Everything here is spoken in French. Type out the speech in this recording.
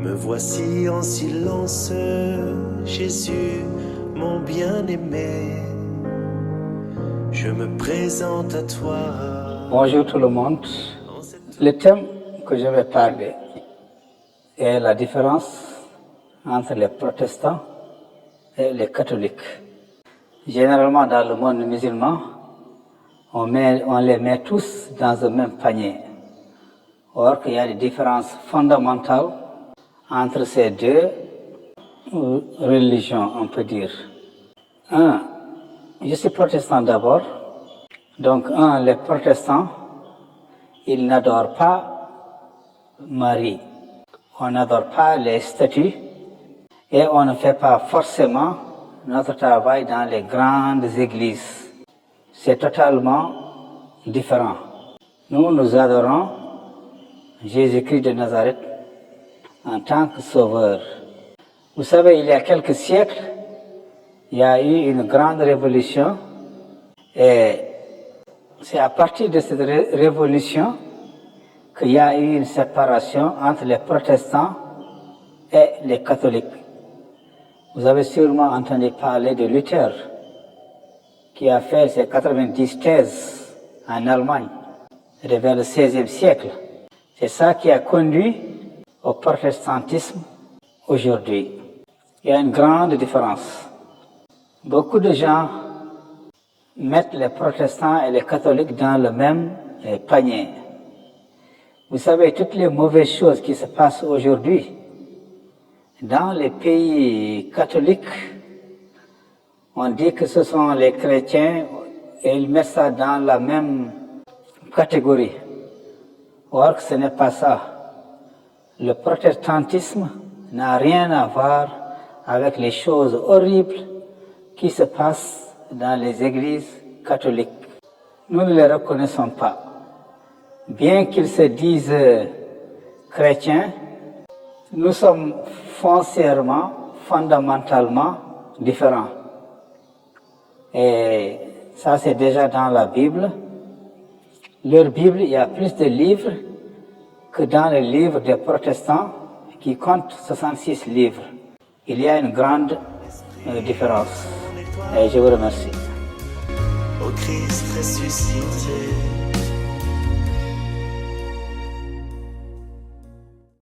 Me voici en silence, Jésus, mon bien-aimé. Je me présente à toi. Bonjour tout le monde. Le thème que je vais parler est la différence entre les protestants et les catholiques. Généralement, dans le monde musulman, on les met tous dans le même panier. Or qu'il y a des différences fondamentales entre ces deux religions, on peut dire. Je suis protestant d'abord. Donc, les protestants, ils n'adorent pas Marie. On n'adore pas les statues et on ne fait pas forcément notre travail dans les grandes églises. C'est totalement différent. Nous adorons Jésus-Christ de Nazareth en tant que sauveur. Vous savez, il y a quelques siècles, il y a eu une grande révolution et c'est à partir de cette révolution qu'il y a eu une séparation entre les protestants et les catholiques. Vous avez sûrement entendu parler de Luther, qui a fait ses 90 thèses en Allemagne, vers le XVIe siècle. C'est ça qui a conduit au protestantisme aujourd'hui. Il y a une grande différence. Beaucoup de gens mettent les protestants et les catholiques dans le même panier. Vous savez, toutes les mauvaises choses qui se passent aujourd'hui dans les pays catholiques, on dit que ce sont les chrétiens et ils mettent ça dans la même catégorie. Or, ce n'est pas ça. Le protestantisme n'a rien à voir avec les choses horribles qui se passent dans les églises catholiques. Nous ne les reconnaissons pas. Bien qu'ils se disent chrétiens, nous sommes foncièrement, fondamentalement différents. Et ça, c'est déjà dans la Bible. Leur Bible, il y a plus de livres que dans les livres des protestants qui comptent 66 livres. Il y a une grande différence. Et je vous remercie. Au Christ ressuscité.